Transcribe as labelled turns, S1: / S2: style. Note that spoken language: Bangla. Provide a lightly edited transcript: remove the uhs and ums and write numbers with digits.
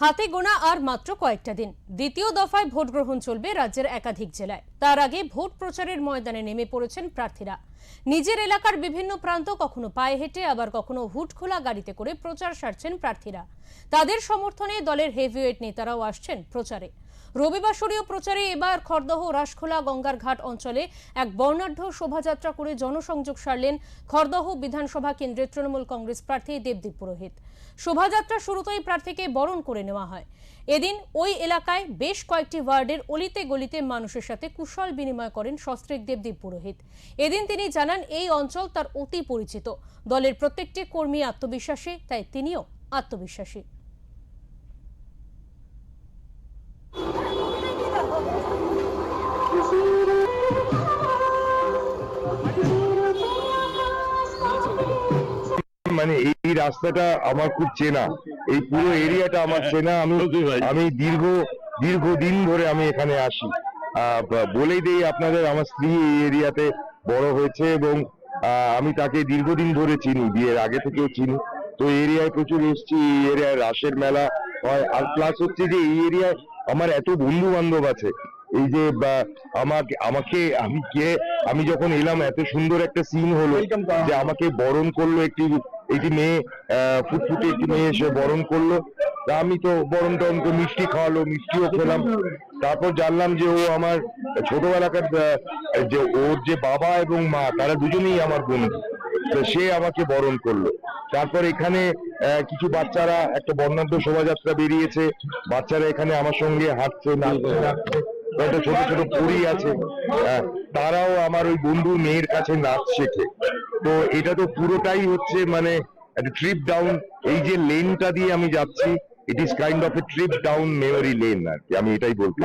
S1: হাতে গোনা আর মাত্র কয়েকটা দিন দ্বিতীয় দফায় ভোট গ্রহণ চলবে রাজ্যের একাধিক জেলায়। তার আগে ভোট প্রচারের ময়দানে নেমে পড়েছেন প্রার্থীরা। নিজের এলাকার বিভিন্ন প্রান্ত কখনো পায়ে হেঁটে আবার কখনো হুট খোলা গাড়িতে করে প্রচার সারছেন প্রার্থীরা। তাদের সমর্থনে দলের হেভিওয়েট নেতারাও আসছেন প্রচারে। রবিবাসরীয় প্রচারে এবার খড়দহ রাসখোলা গঙ্গার ঘাট অঞ্চলে এক বর্ণাঢ্য শোভাযাত্রা করে জনসংযোগ সারলেন খড়দহ বিধানসভা কেন্দ্রের তৃণমূল কংগ্রেস প্রার্থী দেবদীপ পুরোহিত। শোভাযাত্রা শুরুতেই প্রার্থীকে বরণ করে নেওয়া হয়। এদিন ওই এলাকায় বেশ কয়েকটি ওয়ার্ডের অলিতে গলিতে মানুষের সাথে কুশল বিনিময় করেন সস্ত্রীক দেবদীপ পুরোহিত। এদিন তিনি জানান এই অঞ্চল তার অতি পরিচিত। দলের প্রত্যেকটি কর্মী আত্মবিশ্বাসী, তাই তিনিও আত্মবিশ্বাসী।
S2: মানে এই রাস্তাটা আমার খুব চেনা, এই পুরো এরিয়াটা আমার চেনা। আমি দীর্ঘদিন ধরে আমি এখানে আসি। বলেই দেই আপনাদের, আমার স্ত্রী এই এরিয়াতে বড় হয়েছে এবং আমি তাকে দীর্ঘদিন ধরে চিনি, বিয়ের আগে থেকেও চিনি। তো এরিয়ায় প্রচুর এসছি, এই এরিয়ায় রাসের মেলা হয়। আর প্লাস হচ্ছে যে এই এরিয়ায় আমার এত বন্ধু বান্ধব আছে। এই যে আমি যখন এলাম এত সুন্দর একটা সিন হলো যে আমাকে বরণ করলো একটি মেয়ে, ফুটফুটে একটি মেয়ে এসে বরণ করলো। তা আমি তো বরণ টরণ করে মিষ্টি খাওয়ালো, মিষ্টিও খেলাম। তারপর জানলাম যে ও আমার ছোটবেলাকার, যে ওর যে বাবা এবং মা তারা দুজনেই আমার বন্ধু। তো সে আমাকে বরণ করলো। তারপর এখানে কিছু বাচ্চারা, একটা বর্ণাঢ্য শোভাযাত্রা বেরিয়েছে, বাচ্চারা এখানে আমার সঙ্গে হাঁটছে, নাচছে। একটা ছোট ছোট পরী আছে, তারাও আমার ওই বন্ধুর মেয়ের কাছে নাচ শেখে। তো এটা তো পুরোটাই হচ্ছে মানে একটা ট্রিপ ডাউন, এই যে লেনটা দিয়ে আমি যাচ্ছি, it is kind of a trip down memory lane আর কি, আমি এটাই বলতে